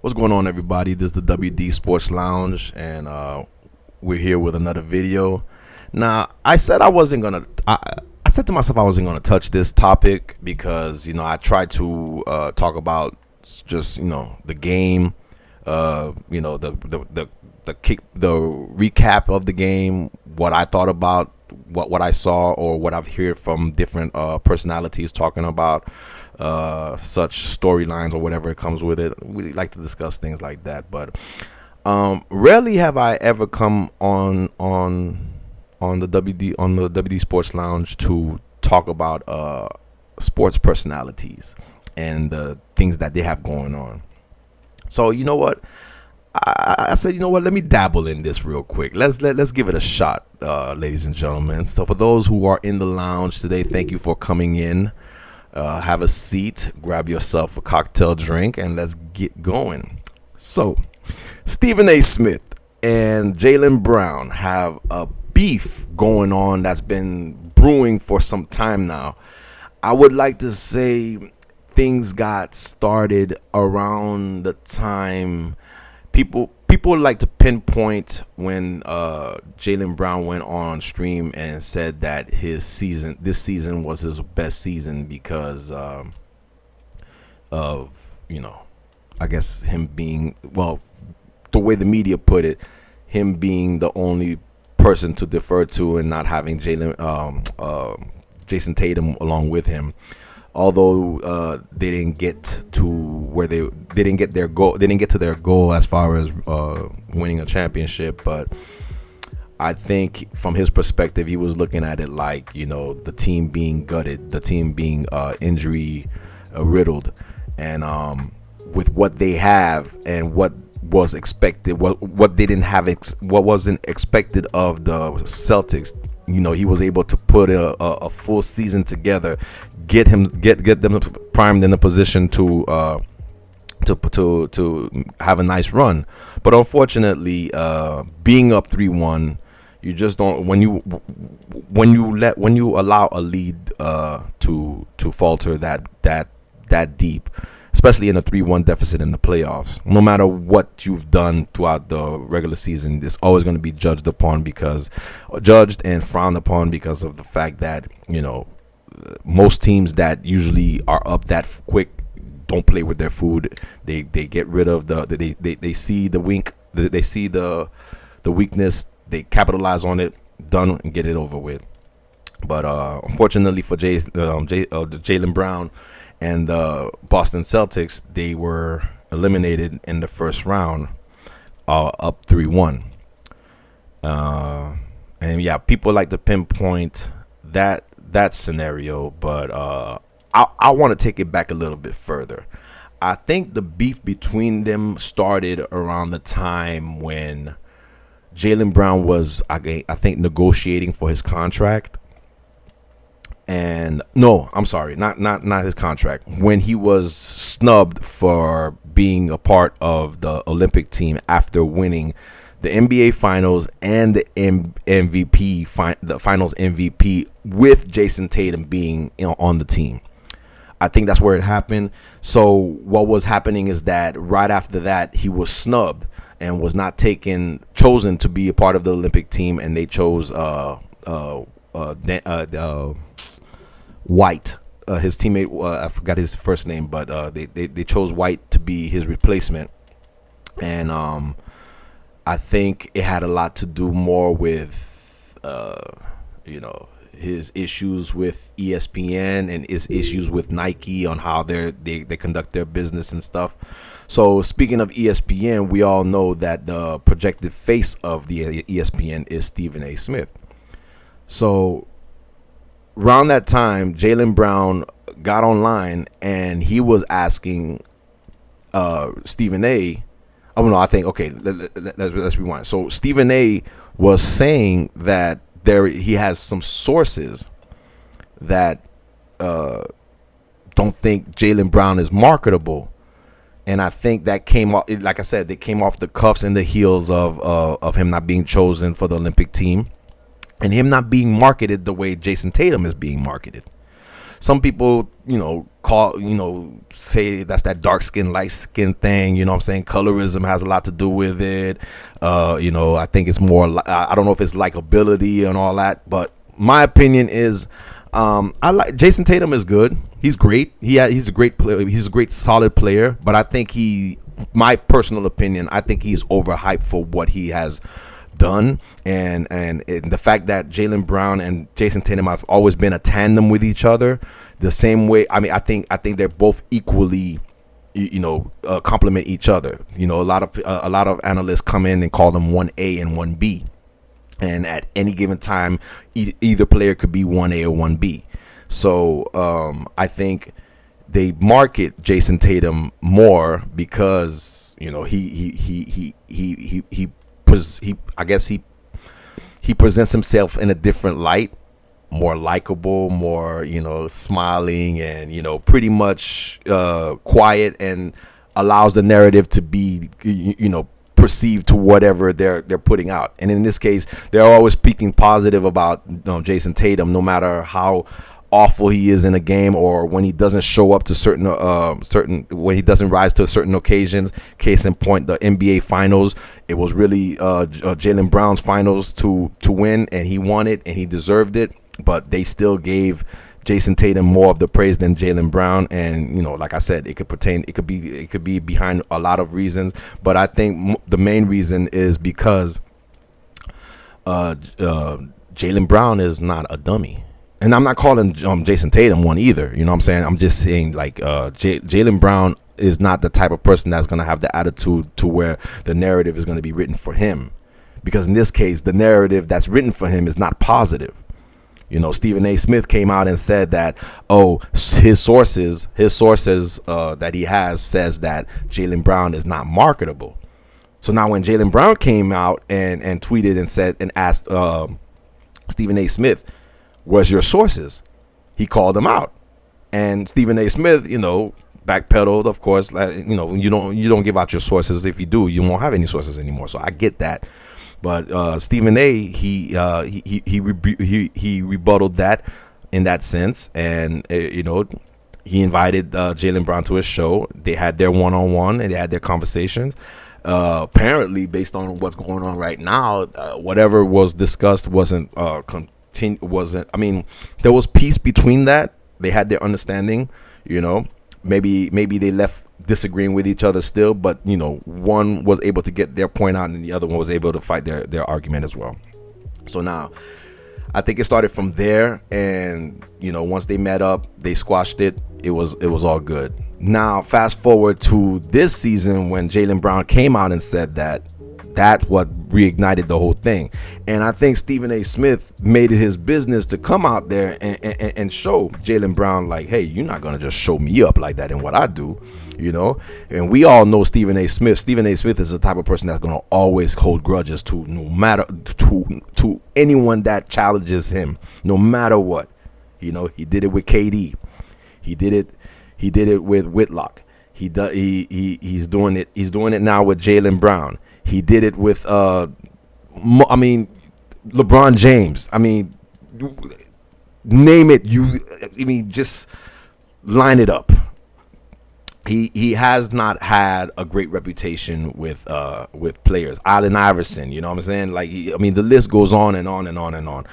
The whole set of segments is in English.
What's going on, everybody? This is the WD Sports Lounge, and we're here with another video. Now, I said I wasn't gonna. I said to myself I wasn't gonna touch this topic because I tried to talk about just the game, the recap of the game, what I thought about what I saw or what I've heard from different personalities talking about such storylines or whatever it comes with it. We like to discuss things like that, but rarely have I ever come on the WD Sports Lounge to talk about sports personalities and the things that they have going on. So you know what? I said, let me dabble in this real quick. Let's give it a shot, ladies and gentlemen. So for those who are in the lounge today, thank you for coming in. Have a seat, grab yourself a cocktail drink, and let's get going. So, Stephen A. Smith and Jaylen Brown have a beef going on that's been brewing for some time now. I would like to say things got started around the time people like to pinpoint when Jaylen Brown went on stream and said that this season was his best season because of I guess him being, well, the way the media put it, him being the only person to defer to and not having Jason Tatum along with him. Although they didn't get to where they didn't get their goal. They didn't get to their goal as far as winning a championship. But I think from his perspective, he was looking at it like the team being gutted, the team being injury riddled, and with what they have and what was expected, what they didn't have, what wasn't expected of the Celtics. He was able to put a full season together, get them primed in a position to have a nice run. But unfortunately, being up 3-1, you just don't, when you allow a lead to falter that deep, especially in a 3-1 deficit in the playoffs. No matter what you've done throughout the regular season, it's always going to be judged and frowned upon because of the fact that most teams that usually are up that quick don't play with their food. They get rid of they see the wink, they see the weakness, they capitalize on it, done, and get it over with. But unfortunately for Jaylen Brown and the Boston Celtics, they were eliminated in the first round, up 3-1. And yeah, people like to pinpoint that scenario, but I want to take it back a little bit further. I think the beef between them started around the time when Jaylen Brown was, I think, negotiating for his contract. And no, I'm sorry, not his contract. When he was snubbed for being a part of the Olympic team after winning the NBA Finals and the the Finals MVP with Jason Tatum being on the team. I think that's where it happened. So what was happening is that right after that, he was snubbed and was not chosen to be a part of the Olympic team, and they chose White, his teammate. I forgot his first name, but they chose White to be his replacement, and I think it had a lot to do more with his issues with ESPN and his issues with Nike on how they conduct their business and stuff. So speaking of ESPN, we all know that the projected face of the ESPN is Stephen A. Smith. So around that time, Jaylen Brown got online and he was asking Stephen A. Oh no, I think, okay, let's rewind. So Stephen A. was saying that he has some sources that don't think Jaylen Brown is marketable, and I think that came off, like I said, they came off the cuffs and the heels of him not being chosen for the Olympic team, and him not being marketed the way Jason Tatum is being marketed. some people, say that's that dark skin, light skin thing. I'm saying? Colorism has a lot to do with it. I think it's more, I don't know if it's likability and all that, but my opinion is, I like Jason Tatum is good. He's great. He's a great player. He's a great solid player, but I think my personal opinion, I think he's overhyped for what he has done, and the fact that Jaylen Brown and Jason Tatum have always been a tandem with each other, the same way. I mean, I think they're both equally, complement each other. A lot of analysts come in and call them 1A and 1B, and at any given time, either player could be 1A or 1B. So I think they market Jason Tatum more because he presents himself in a different light, more likable, more smiling, and pretty much quiet, and allows the narrative to be perceived to whatever they're putting out. And in this case, they're always speaking positive about Jason Tatum, no matter how awful he is in a game, or when he doesn't show up to certain when he doesn't rise to certain occasions. Case in point, the NBA Finals. It was really Jaylen Brown's finals to win, and he won it, and he deserved it. But they still gave Jason Tatum more of the praise than Jaylen Brown, and like I said, it could be behind a lot of reasons, but I think the main reason is because Jaylen Brown is not a dummy. And I'm not calling Jason Tatum one either. You know what I'm saying? I'm just saying, like, Jaylen Brown is not the type of person that's going to have the attitude to where the narrative is going to be written for him. Because in this case, the narrative that's written for him is not positive. Stephen A. Smith came out and said that, his sources that he has says that Jaylen Brown is not marketable. So now when Jaylen Brown came out and tweeted and said and asked Stephen A. Smith, where's your sources? He called them out, and Stephen A. Smith, backpedaled. Of course, you don't give out your sources. If you do, you won't have any sources anymore. So I get that, but Stephen A. he rebutted that in that sense, and he invited Jaylen Brown to his show. They had their one-on-one and they had their conversations. Apparently, based on what's going on right now, whatever was discussed wasn't. I mean, there was peace between that. They had their understanding, maybe they left disagreeing with each other still, but one was able to get their point out and the other one was able to fight their argument as well. So now I think it started from there, and once they met up, they squashed it. It was all good. Now fast forward to this season when Jaylen Brown came out and said that's what reignited the whole thing. And I think Stephen A. Smith made it his business to come out there and show Jaylen Brown, like, hey, you're not going to just show me up like that in what I do, And we all know Stephen A. Smith. Stephen A. Smith is the type of person that's going to always hold grudges to no matter to anyone that challenges him, no matter what. He did it with KD. He did it with Whitlock. He's doing it. He's doing it now with Jaylen Brown. He did it with, LeBron James. Name it. Just line it up. He has not had a great reputation with players. Allen Iverson, you know what I'm saying? Like, the list goes on and on and on and on.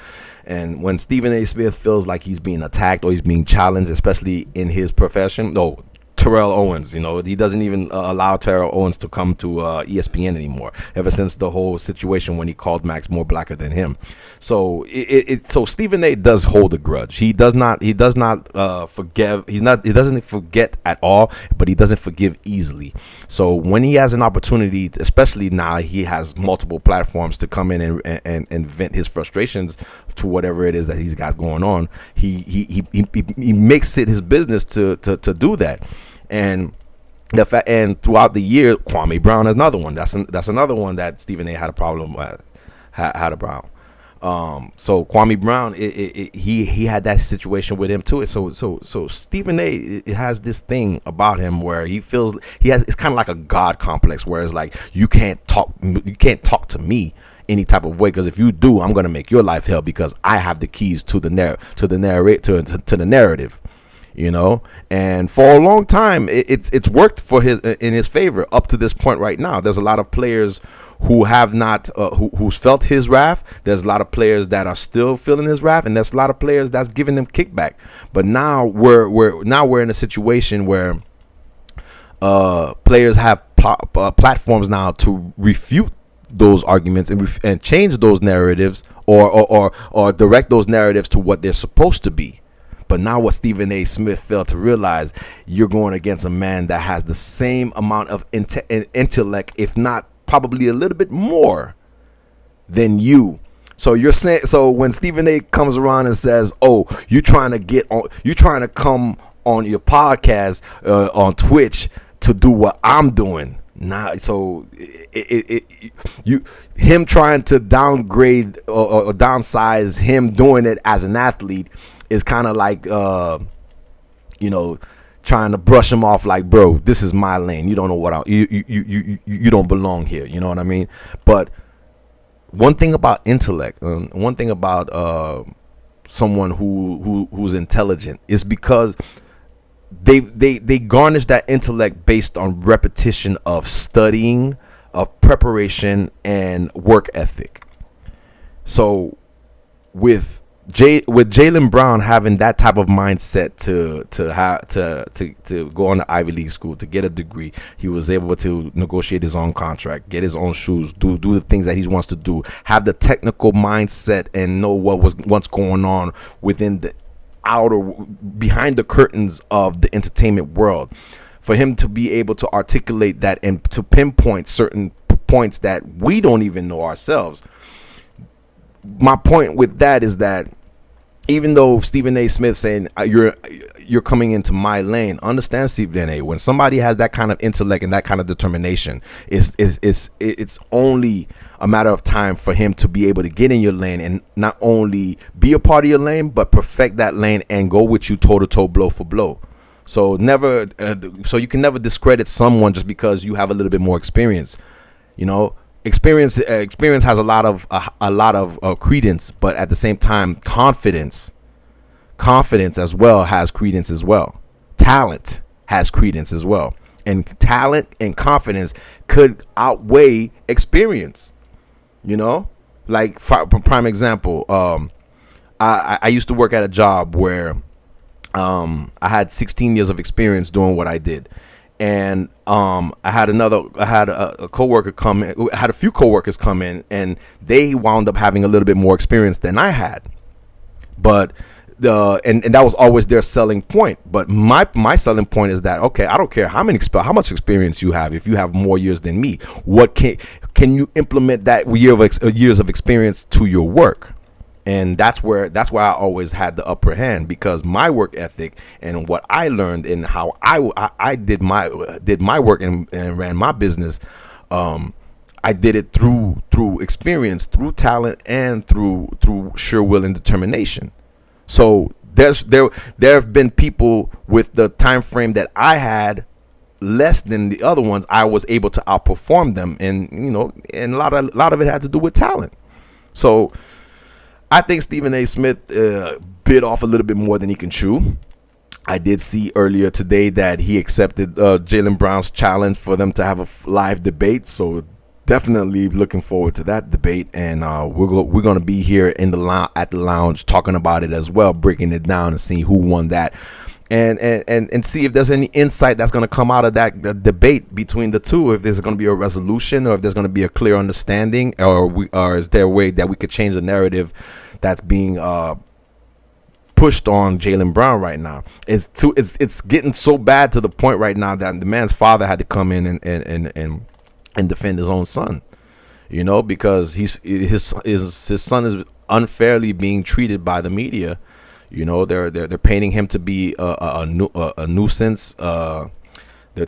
And when Stephen A. Smith feels like he's being attacked or he's being challenged, especially in his profession, Terrell Owens, he doesn't even allow Terrell Owens to come to ESPN anymore, ever since the whole situation when he called Max more blacker than him. So so Stephen A. does hold a grudge. He does not forgive. He doesn't forget at all, but he doesn't forgive easily. So when he has an opportunity, especially now he has multiple platforms to come in and vent his frustrations to whatever it is that he's got going on, he makes it his business to do that. And throughout the year, Kwame Brown is another one. That's another one that Stephen A. had a problem with. Had a problem. So Kwame Brown, he had that situation with him too. So Stephen A. it has this thing about him where he feels it's kind of like a God complex, where it's like you can't talk to me any type of way, because if you do, I'm gonna make your life hell because I have the keys to the narrative. And for a long time, it's worked in his favor up to this point right now. There's a lot of players who have not, who's felt his wrath. There's a lot of players that are still feeling his wrath, and there's a lot of players that's giving them kickback. But now we're in a situation where players have platforms now to refute those arguments and change those narratives or direct those narratives to what they're supposed to be. But now what Stephen A. Smith failed to realize, you're going against a man that has the same amount of intellect, if not probably a little bit more than you. So you're saying, so when Stephen A. comes around and says, "Oh, you're trying to come on your podcast on Twitch to do what I'm doing." Nah, so him trying to downgrade or downsize him doing it as an athlete is kind of like trying to brush him off like, bro, this is my lane. You don't know what you don't belong here. You know what I mean? But one thing about intellect, one thing about someone who's intelligent is because they garnish that intellect based on repetition of studying, of preparation, and work ethic. So with Jaylen Brown having that type of mindset to go on the Ivy League school, to get a degree, he was able to negotiate his own contract, get his own shoes, do the things that he wants to do, have the technical mindset, and know what's going on within the behind the curtains of the entertainment world. For him to be able to articulate that and to pinpoint certain points that we don't even know ourselves. My point with that is that even though Stephen A. Smith saying you're coming into my lane, understand, Stephen A., when somebody has that kind of intellect and that kind of determination, it's only a matter of time for him to be able to get in your lane and not only be a part of your lane, but perfect that lane and go with you toe to toe, blow for blow. So so you can never discredit someone just because you have a little bit more experience. Experience has a lot of credence, but at the same time, confidence as well has credence as well. Talent has credence as well, and talent and confidence could outweigh experience. Like prime example, I used to work at a job where I had 16 years of experience doing what I did. And I had a coworker come in. I had a few coworkers come in, and they wound up having a little bit more experience than I had. But and that was always their selling point. But my selling point is that, okay, I don't care how much experience you have. If you have more years than me, what can you implement that years of experience to your work? And that's why I always had the upper hand, because my work ethic and what I learned and how I did my work and ran my business, I did it through experience, through talent, and through sheer will and determination. So there have been people with the time frame that I had less than the other ones. I was able to outperform them, and and a lot of it had to do with talent. So I think Stephen A. Smith bit off a little bit more than he can chew. I did see earlier today that he accepted Jaylen Brown's challenge for them to have a live debate. So definitely looking forward to that debate, and we're going to be here at the lounge talking about it as well, breaking it down and seeing who won that, and see if there's any insight that's going to come out of that debate between the two. If there's going to be a resolution, or if there's going to be a clear understanding, or is there a way that we could change the narrative that's being pushed on Jaylen Brown right now. It's getting so bad to the point right now that the man's father had to come in and defend his own son, because his son is unfairly being treated by the media. They're painting him to be a nuisance. They're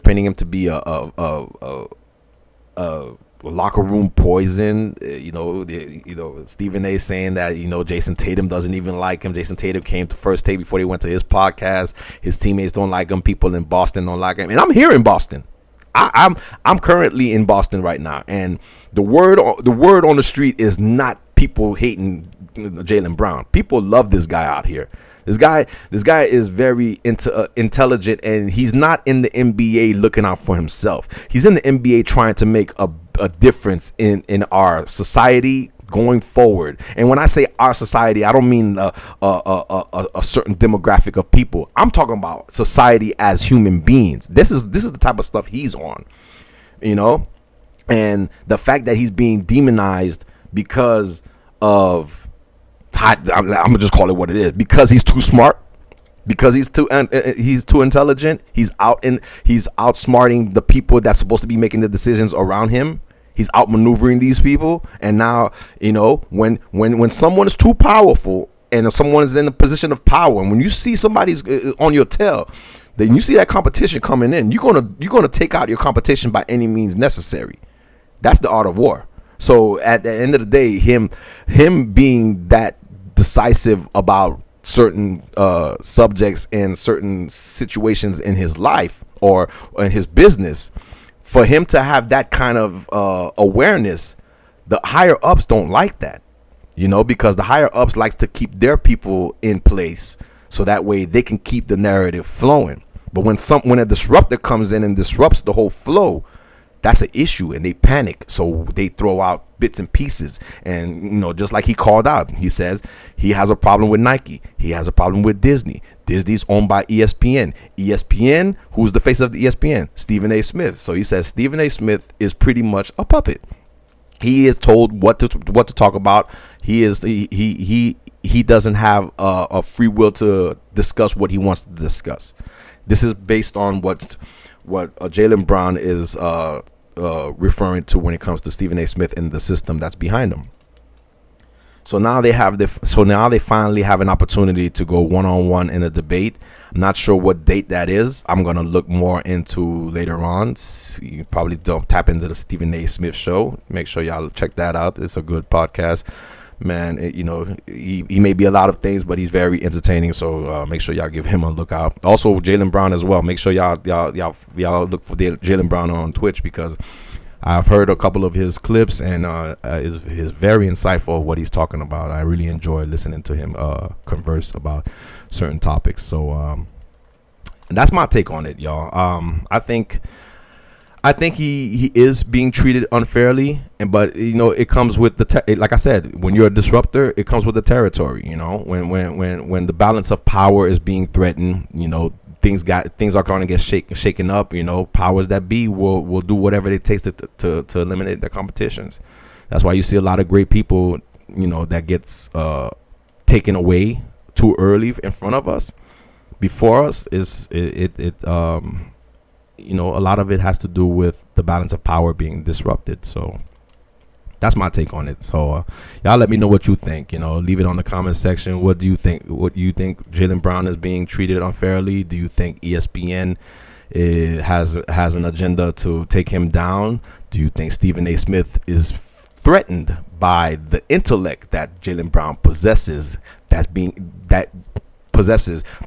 painting him to be a locker room poison. Stephen A. saying that Jason Tatum doesn't even like him. Jason Tatum came to First Take before he went to his podcast. His teammates don't like him. People in Boston don't like him. And I'm here in Boston. I'm currently in Boston right now, and the word on the street is not people hating Jaylen Brown. People love this guy out here. This guy is very intelligent, and he's not in the NBA looking out for himself. He's in the NBA trying to make a difference in our society going forward. And when I say our society, I don't mean a certain demographic of people. I'm talking about society as human beings. This is the type of stuff he's on, and the fact that he's being demonized because of, I'm gonna just call it what it is, because he's too smart, because he's too intelligent. He's outsmarting the people that's supposed to be making the decisions around him. He's outmaneuvering these people. And now, when someone is too powerful and someone is in a position of power, and when you see somebody's on your tail, then you see that competition coming in, you're gonna take out your competition by any means necessary. That's the art of war. So at the end of the day, him being that decisive about certain subjects and certain situations in his life or in his business, for him to have that kind of awareness, the higher ups don't like that, because the higher ups likes to keep their people in place so that way they can keep the narrative flowing. But when a disruptor comes in and disrupts the whole flow, that's an issue, and they panic. So they throw out bits and pieces. And, just like he called out, he says he has a problem with Nike. He has a problem with Disney. Disney's owned by ESPN. ESPN, who's the face of the ESPN? Stephen A. Smith. So he says Stephen A. Smith is pretty much a puppet. He is told what to talk about. He doesn't have a free will to discuss what he wants to discuss. This is based on what Jaylen Brown is referring to when it comes to Stephen A. Smith and the system that's behind him. So now they finally have an opportunity to go one-on-one in a debate. I'm not sure what date that is. I'm gonna look more into later on. You probably don't tap into the Stephen A. Smith show. Make sure y'all check that out. It's a good podcast. Man, he may be a lot of things, but he's very entertaining. So make sure y'all give him a look out. Also, Jaylen Brown as well. Make sure y'all look for Jaylen Brown on Twitch, because I've heard a couple of his clips, and is very insightful what he's talking about. I really enjoy listening to him converse about certain topics. So that's my take on it, y'all. I think he is being treated unfairly, but it comes with like I said, when you're a disruptor, it comes with the territory. When the balance of power is being threatened, things are going to get shaken up. Powers that be will do whatever it takes to eliminate the competitions. That's why you see a lot of great people, that gets taken away too early in front of us. Before us a lot of it has to do with the balance of power being disrupted. So that's my take on it. So y'all let me know what you think. Leave it on the comment section. What do you think? What do you think Jaylen Brown is being treated unfairly? Do you think ESPN has an agenda to take him down? Do you think Stephen A. Smith is threatened by the intellect that Jaylen Brown possesses,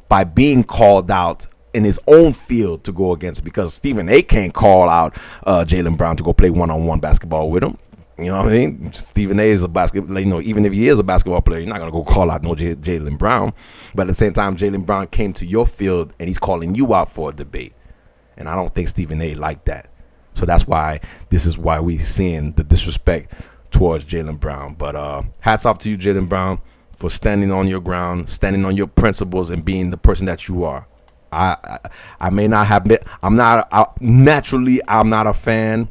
by being called out in his own field to go against, because Stephen A. can't call out Jaylen Brown to go play one-on-one basketball with him. You know what I mean? Stephen A. is a basketball, even if he is a basketball player, you're not going to go call out no Jaylen Brown. But at the same time, Jaylen Brown came to your field and he's calling you out for a debate. And I don't think Stephen A. liked that. So that's why we're seeing the disrespect towards Jaylen Brown. But hats off to you, Jaylen Brown, for standing on your ground, standing on your principles, and being the person that you are. I may not have been, I'm not a fan,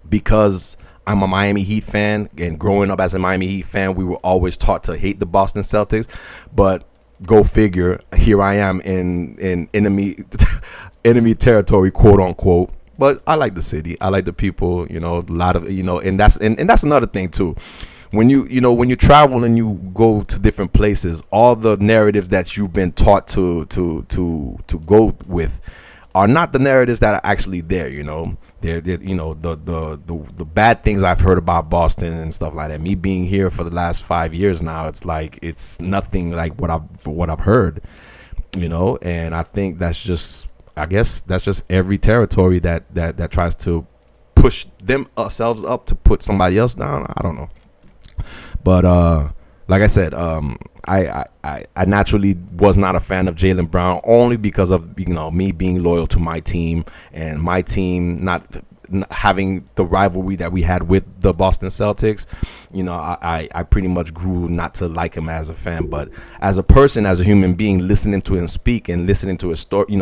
because I'm a Miami Heat fan, and growing up as a Miami Heat fan, we were always taught to hate the Boston Celtics. But go figure, here I am in enemy territory, quote unquote. But I like the city, I like the people, a lot of, and that's another thing too. When you travel and you go to different places, all the narratives that you've been taught to go with are not the narratives that are actually there. They're the bad things I've heard about Boston and stuff like that. Me being here for the last 5 years now, it's nothing like what I've heard. And I think that's just every territory that tries to push themselves up to put somebody else down. I don't know. But like I said, I naturally was not a fan of Jaylen Brown, only because of me being loyal to my team, and my team not having the rivalry that we had with the Boston Celtics. I pretty much grew not to like him as a fan, but as a person, as a human being, listening to him speak and listening to his story,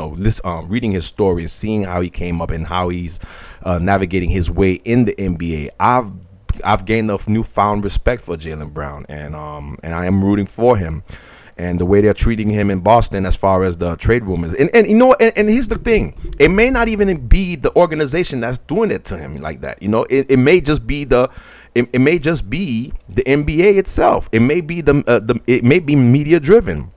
reading his story and seeing how he came up and how he's navigating his way in the NBA, I've gained a newfound respect for Jaylen Brown, and I am rooting for him. And the way they're treating him in Boston as far as the trade rumors. And here's the thing. It may not even be the organization that's doing it to him like that. It may just be the NBA itself. It may be it may be media driven,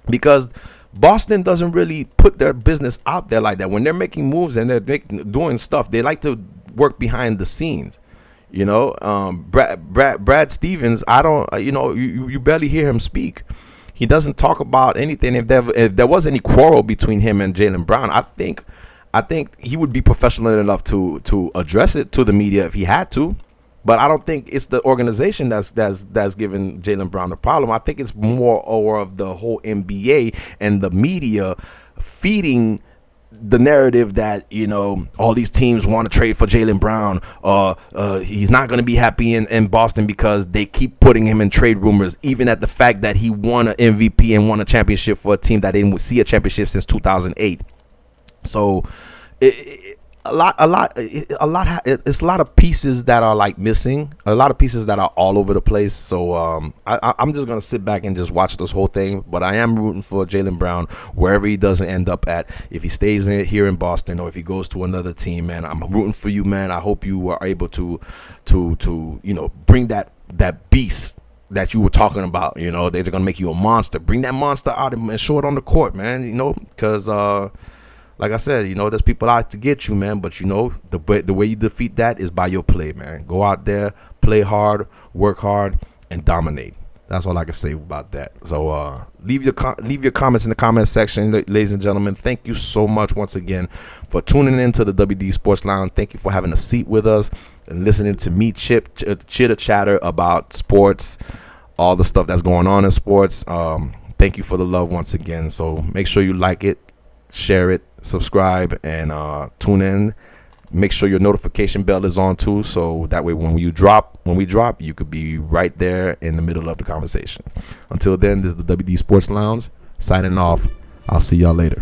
because Boston doesn't really put their business out there like that. When they're making moves and they're doing stuff, they like to work behind the scenes. Brad Stevens, I don't, you barely hear him speak. He doesn't talk about anything. If there was any quarrel between him and Jaylen Brown, I think he would be professional enough to address it to the media if he had to. But I don't think it's the organization that's giving Jaylen Brown the problem. I think it's more of the whole NBA and the media feeding the narrative that all these teams want to trade for Jaylen Brown. He's not going to be happy in Boston because they keep putting him in trade rumors, even at the fact that he won an MVP and won a championship for a team that didn't see a championship since 2008. So it's a lot of pieces that are like missing, a lot of pieces that are all over the place. So I'm just gonna sit back and just watch this whole thing, but I am rooting for Jaylen Brown wherever he doesn't end up at. If he stays here in Boston or if he goes to another team, man, I'm rooting for you, man. I hope you are able to bring that beast that you were talking about. They're gonna make you a monster. Bring that monster out and show it on the court, man. Because like I said, there's people out to get you, man. But the way you defeat that is by your play, man. Go out there, play hard, work hard, and dominate. That's all I can say about that. So leave your comments in the comment section, ladies and gentlemen. Thank you so much once again for tuning in to the WD Sports Lounge. Thank you for having a seat with us and listening to me chitter chatter about sports, all the stuff that's going on in sports. Thank you for the love once again. So make sure you like it, share it, subscribe, and tune in. Make sure your notification bell is on too, so that way when we drop, you could be right there in the middle of the conversation. Until then, this is the WD Sports Lounge signing off. I'll see y'all later.